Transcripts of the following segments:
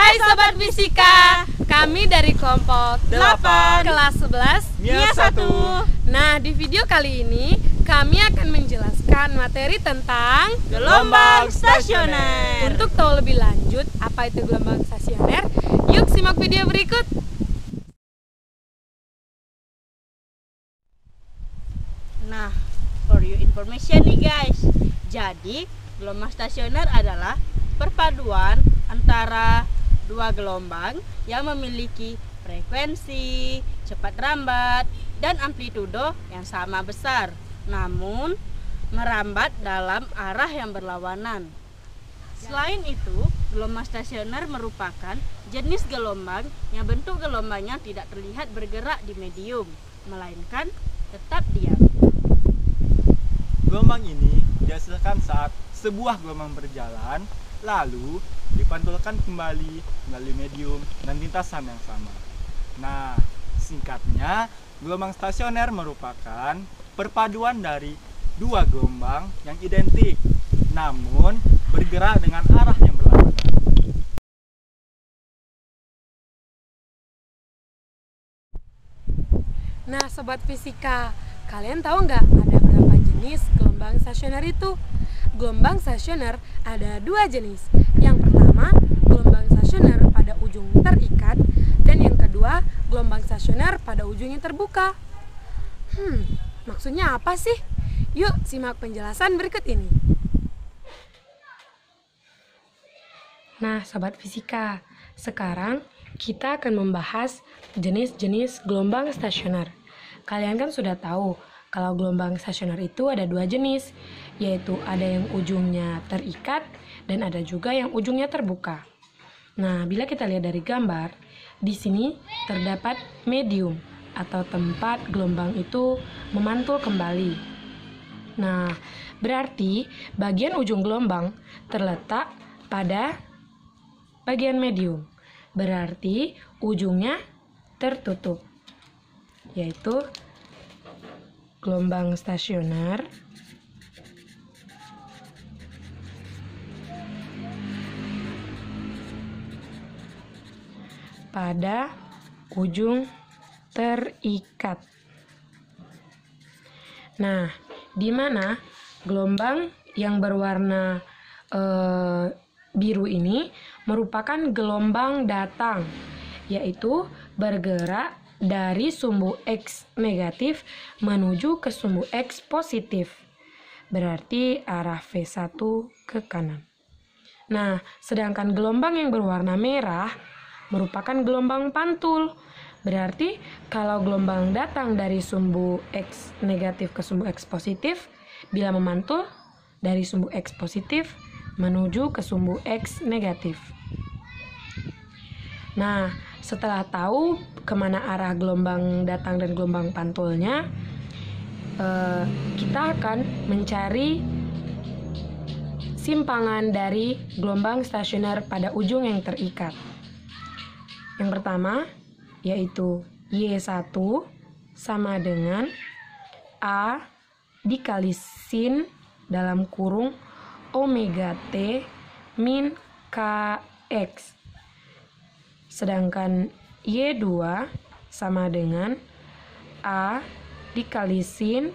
Hai Sobat Fisika, kami dari kelompok 8 kelas 11 Nia 1. Nah, di video kali ini kami akan menjelaskan materi tentang Gelombang stasioner. Untuk tahu lebih lanjut apa itu gelombang stasioner, yuk simak video berikut. Nah, for your information nih guys, jadi gelombang stasioner adalah perpaduan antara dua gelombang yang memiliki frekuensi, cepat rambat, dan amplitudo yang sama besar, namun merambat dalam arah yang berlawanan. Selain itu, gelombang stasioner merupakan jenis gelombang yang bentuk gelombangnya tidak terlihat bergerak di medium, melainkan tetap diam. Gelombang ini dihasilkan saat sebuah gelombang berjalan, lalu dipantulkan kembali melalui medium dan lintasan yang sama. Nah, singkatnya, gelombang stasioner merupakan perpaduan dari dua gelombang yang identik, namun bergerak dengan arah yang berlawanan. Nah, Sobat Fisika, kalian tahu nggak ada berapa jenis gelombang stasioner itu? Gelombang stasioner ada dua jenis. Yang pertama, gelombang stasioner pada ujung terikat, dan yang kedua, gelombang stasioner pada ujung yang terbuka. Maksudnya apa sih? Yuk simak penjelasan berikut ini. Nah, Sobat Fisika, sekarang kita akan membahas jenis-jenis gelombang stasioner. Kalian kan sudah tahu kalau gelombang stasioner itu ada dua jenis, yaitu ada yang ujungnya terikat dan ada juga yang ujungnya terbuka. Nah, bila kita lihat dari gambar, di sini terdapat medium atau tempat gelombang itu memantul kembali. Nah, berarti bagian ujung gelombang terletak pada bagian medium. Berarti ujungnya tertutup, yaitu gelombang stasioner pada ujung terikat. Nah, di mana gelombang yang berwarna biru ini merupakan gelombang datang, yaitu bergerak dari sumbu X negatif menuju ke sumbu X positif. Berarti arah V1 ke kanan. Nah, sedangkan gelombang yang berwarna merah merupakan gelombang pantul. Berarti kalau gelombang datang dari sumbu X negatif ke sumbu X positif, bila memantul dari sumbu X positif menuju ke sumbu X negatif. Nah, setelah tahu kemana arah gelombang datang dan gelombang pantulnya, kita akan mencari simpangan dari gelombang stasioner pada ujung yang terikat. Yang pertama yaitu Y1 sama dengan A dikali sin dalam kurung omega T min Kx. Sedangkan Y2 sama dengan A dikali sin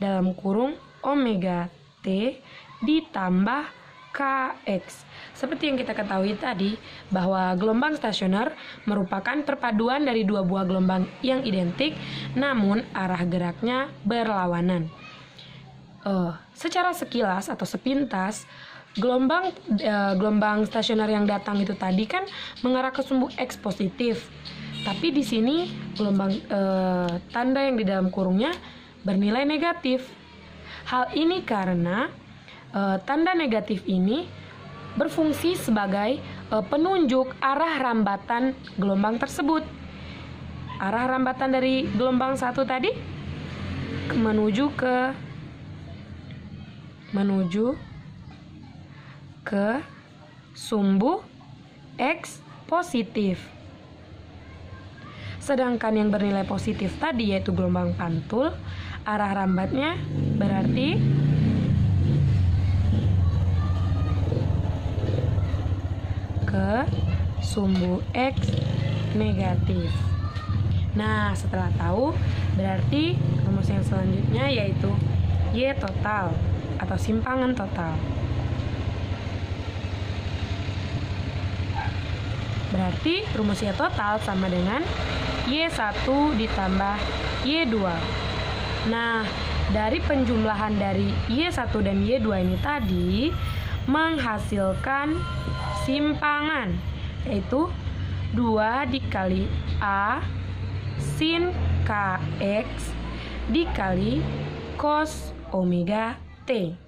dalam kurung omega T ditambah Kx. Seperti yang kita ketahui tadi, bahwa gelombang stasioner merupakan perpaduan dari dua buah gelombang yang identik, namun arah geraknya berlawanan. Secara sekilas atau sepintas, gelombang stasioner yang datang itu tadi kan mengarah ke sumbu X positif. Tapi di sini gelombang tanda yang di dalam kurungnya bernilai negatif. Hal ini karena tanda negatif ini berfungsi sebagai penunjuk arah rambatan gelombang tersebut. Arah rambatan dari gelombang satu tadi menuju ke sumbu X positif. Sedangkan yang bernilai positif tadi yaitu gelombang pantul, arah rambatnya berarti ke sumbu X negatif. Nah, setelah tahu, berarti rumus yang selanjutnya yaitu Y total atau simpangan total. Berarti rumus Y total sama dengan Y1 ditambah Y2. Nah, dari penjumlahan dari Y1 dan Y2 ini tadi menghasilkan simpangan, yaitu 2 dikali A sin KX dikali cos omega T.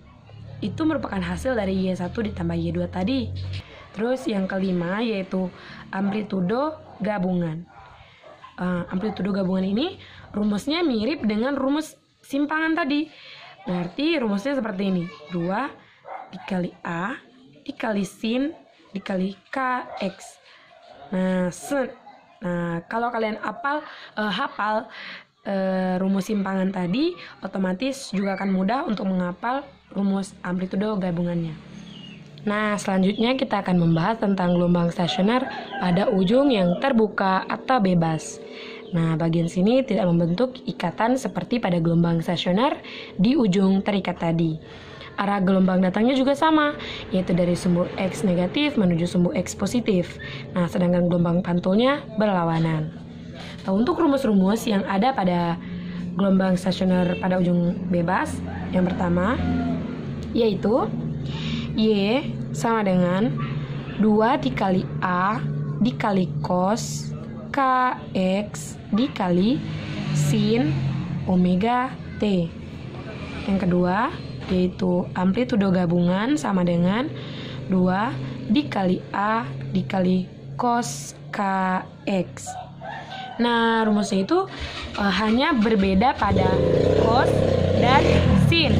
Itu merupakan hasil dari Y1 ditambah Y2 tadi. Terus yang kelima yaitu amplitudo gabungan. Amplitudo gabungan ini rumusnya mirip dengan rumus simpangan tadi. Berarti rumusnya seperti ini. 2 dikali A dikali sin dikali KX. Nah, kalau kalian hafal rumus simpangan tadi, otomatis juga akan mudah untuk menghafal rumus amplitudo gabungannya. Nah, selanjutnya kita akan membahas tentang gelombang stasioner pada ujung yang terbuka atau bebas. Nah, bagian sini tidak membentuk ikatan seperti pada gelombang stasioner di ujung terikat tadi. Arah gelombang datangnya juga sama, yaitu dari sumbu X negatif menuju sumbu X positif. Nah, sedangkan gelombang pantulnya berlawanan. Nah, untuk rumus-rumus yang ada pada gelombang stasioner pada ujung bebas, yang pertama yaitu Y sama dengan 2 dikali A dikali cos KX dikali sin omega T. Yang kedua yaitu amplitudo gabungan sama dengan 2 dikali A dikali cos KX. Nah, rumusnya itu hanya berbeda pada cos dan sin.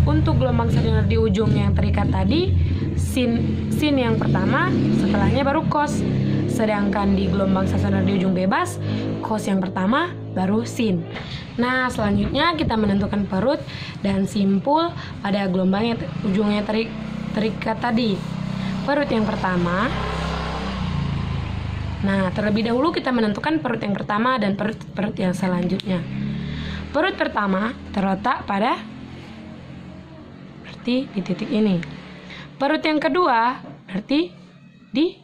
Untuk gelombang stasioner di ujung yang terikat tadi, sin yang pertama, setelahnya baru cos. Sedangkan di gelombang stasioner di ujung bebas, cos yang pertama baru sin. Nah, selanjutnya kita menentukan perut dan simpul pada gelombang yang ujungnya terikat tadi. Perut yang pertama. Nah, terlebih dahulu kita menentukan perut yang pertama dan perut yang selanjutnya. Perut pertama terletak pada di titik ini. Perut yang kedua berarti di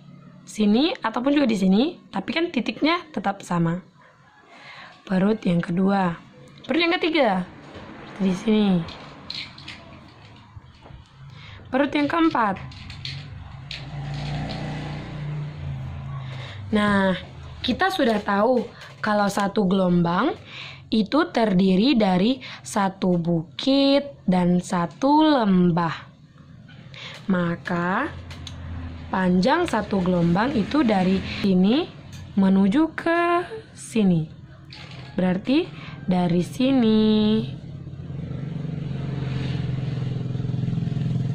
sini ataupun juga di sini, tapi kan titiknya tetap sama. Perut yang kedua. Perut yang ketiga di sini. Perut yang keempat. Nah, kita sudah tahu kalau satu gelombang itu terdiri dari satu bukit dan satu lembah. Maka panjang satu gelombang itu dari sini menuju ke sini. Berarti dari sini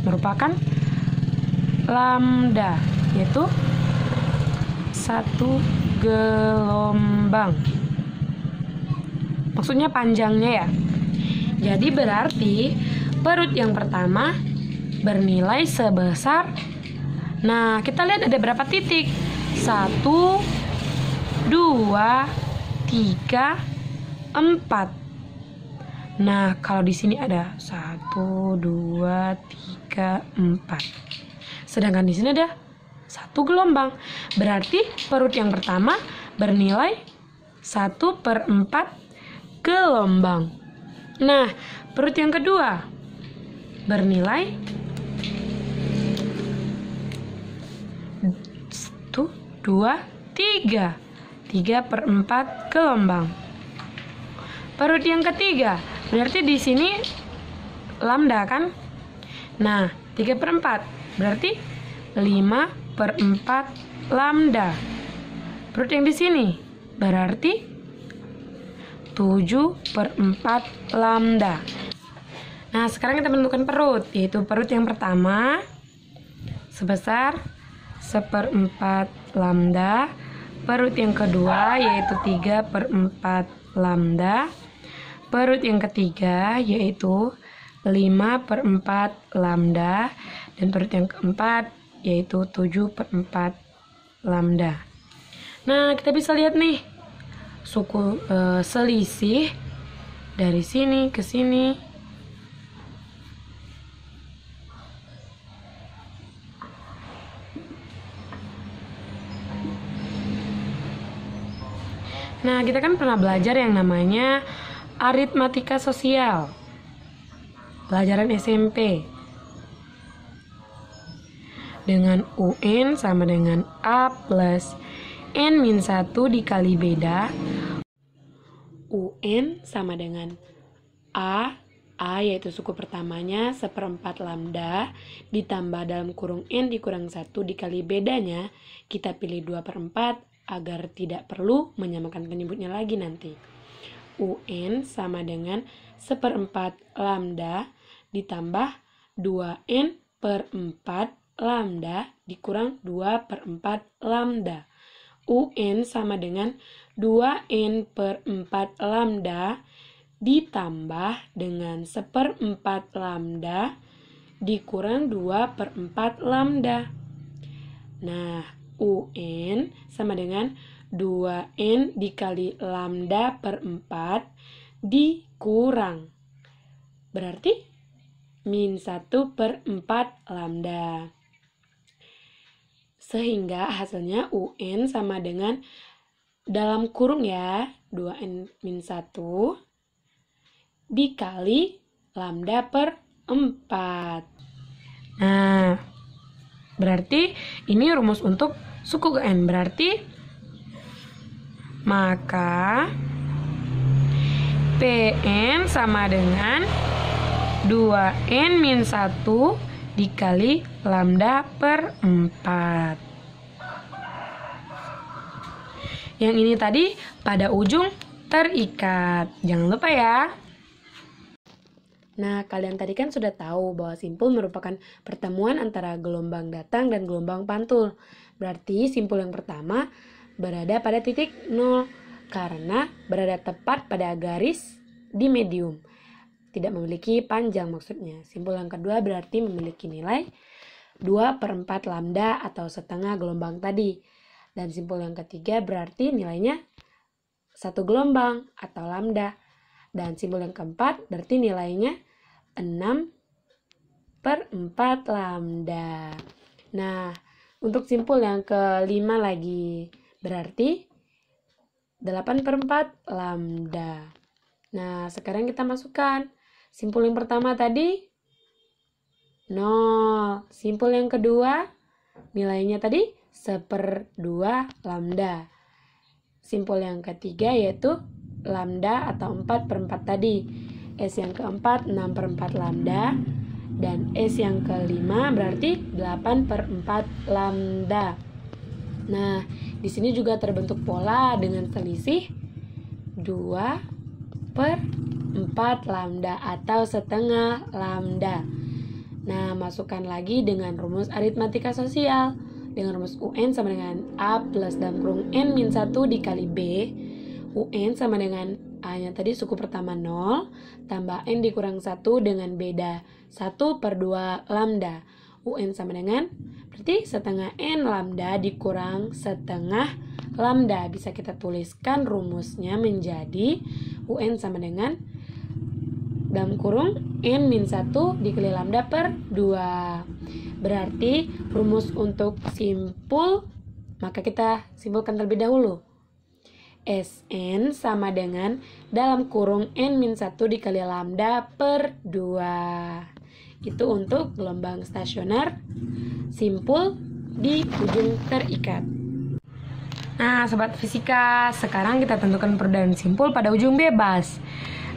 merupakan lambda, yaitu satu gelombang. Maksudnya panjangnya ya. Jadi berarti perut yang pertama bernilai sebesar, nah kita lihat ada berapa titik. 1, 2, 3, 4. Nah, kalau di sini ada 1, 2, 3, 4. Sedangkan di sini ada satu gelombang. Berarti perut yang pertama bernilai 1/4 gelombang. Nah, perut yang kedua bernilai 1, 2, 3. 3/4 gelombang. Perut yang ketiga berarti di sini lambda kan? Nah, 3/4 berarti 5/4 lambda. Perut yang di sini berarti 7/4 lambda. Nah, sekarang kita menentukan perut, yaitu perut yang pertama sebesar 1/4 lambda. Perut yang kedua yaitu 3/4 lambda. Perut yang ketiga yaitu 5/4 lambda. Dan perut yang keempat yaitu 7/4 lambda. Nah, kita bisa lihat nih selisih dari sini ke sini. Nah, kita kan pernah belajar yang namanya aritmatika sosial. Pelajaran SMP. Dengan UN sama dengan A plus N-1 dikali beda. UN sama dengan A yaitu suku pertamanya 1/4 lambda ditambah dalam kurung N dikurang 1 dikali bedanya. Kita pilih 2/4 agar tidak perlu menyamakan penyebutnya lagi nanti. UN sama dengan 1/4 lambda ditambah 2N/4 lambda dikurang 2/4 lambda. UN sama dengan 2N/4 lambda ditambah dengan 1/4 lambda dikurang 2/4 lambda. Nah, UN sama dengan 2N dikali lambda per 4 dikurang. Berarti min 1/4 lambda. Sehingga hasilnya UN sama dengan dalam kurung ya 2N-1 dikali lambda per 4. Nah, berarti ini rumus untuk suku ke N. Berarti maka PN sama dengan 2N-1 dikali lambda per 4. Yang ini tadi pada ujung terikat. Jangan lupa ya. Nah, kalian tadi kan sudah tahu bahwa simpul merupakan pertemuan antara gelombang datang dan gelombang pantul. Berarti simpul yang pertama berada pada titik 0 karena berada tepat pada garis di medium. Tidak memiliki panjang maksudnya. Simpul yang kedua berarti memiliki nilai 2/4 lambda atau setengah gelombang tadi. Dan simpul yang ketiga berarti nilainya 1 gelombang atau lambda. Dan simpul yang keempat berarti nilainya 6/4 lambda. Nah, untuk simpul yang kelima lagi berarti 8/4 lambda. Nah, sekarang kita masukkan. Simpul yang pertama tadi 0. Simpul yang kedua nilainya tadi 1/2 lambda. Simpul yang ketiga yaitu lambda atau 4/4 tadi. S yang keempat 6/4 lambda. Dan S yang kelima berarti 8/4 lambda. Nah, di sini juga terbentuk pola dengan selisih 2/4 lambda atau setengah lambda. Nah, masukkan lagi dengan rumus aritmatika sosial. Dengan rumus UN sama dengan A plus dalam kurung N-1 dikali B. UN sama dengan A-nya tadi suku pertama 0, tambah N dikurang 1 dengan beda 1/2 lambda. UN sama dengan, berarti setengah N lambda dikurang setengah lambda. Bisa kita tuliskan rumusnya menjadi UN sama dengan dalam kurung N-1 dikali lambda per 2. Berarti rumus untuk simpul, maka kita simpulkan terlebih dahulu. Sn sama dengan dalam kurung N-1 dikali lambda per 2. Itu untuk gelombang stasioner simpul di ujung terikat. Nah, sobat fisika, sekarang kita tentukan perbedaan simpul pada ujung bebas.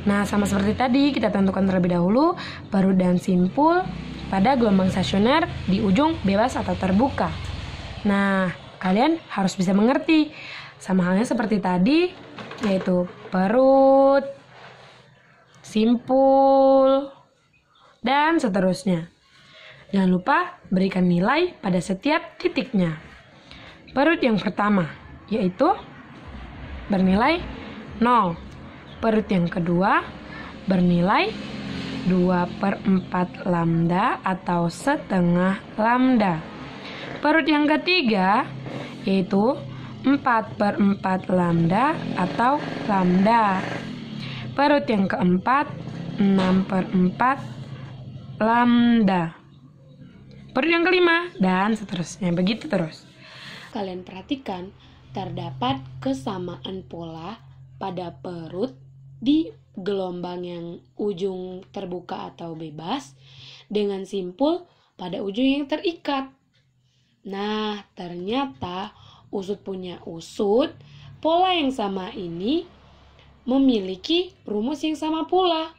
Nah, sama seperti tadi, kita tentukan terlebih dahulu perbedaan simpul pada gelombang stasioner di ujung bebas atau terbuka. Nah, kalian harus bisa mengerti. Sama halnya seperti tadi, yaitu perut, simpul, dan seterusnya. Jangan lupa berikan nilai pada setiap titiknya. Perut yang pertama, yaitu bernilai 0. Perut yang kedua bernilai 2/4 lambda atau setengah lambda. Perut yang ketiga yaitu 4/4 lambda atau lambda. Perut yang keempat 6/4 lambda. Perut yang kelima dan seterusnya, begitu terus. Kalian perhatikan, terdapat kesamaan pola pada perut di gelombang yang ujung terbuka atau bebas dengan simpul pada ujung yang terikat. Nah, ternyata usut punya usut, pola yang sama ini memiliki rumus yang sama pula.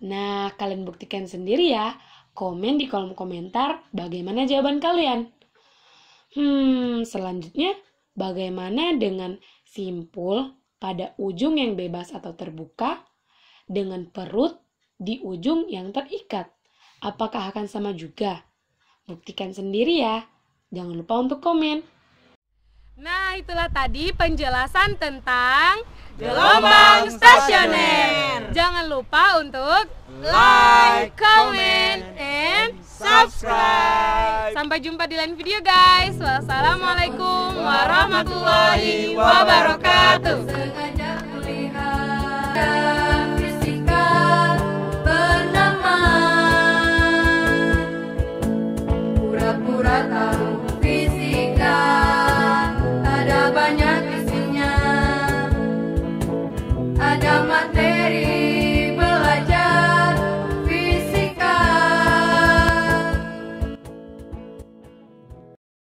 Nah, kalian buktikan sendiri ya. Komen di kolom komentar bagaimana jawaban kalian. Selanjutnya, bagaimana dengan simpul pada ujung yang bebas atau terbuka dengan perut di ujung yang terikat? Apakah akan sama juga? Buktikan sendiri ya. Jangan lupa untuk komen. Nah, itulah tadi penjelasan tentang Gelombang stasioner. Jangan lupa untuk Like, comment, and subscribe. sampai jumpa di lain video guys. Wassalamualaikum warahmatullahi wabarakatuh. Sengaja melihat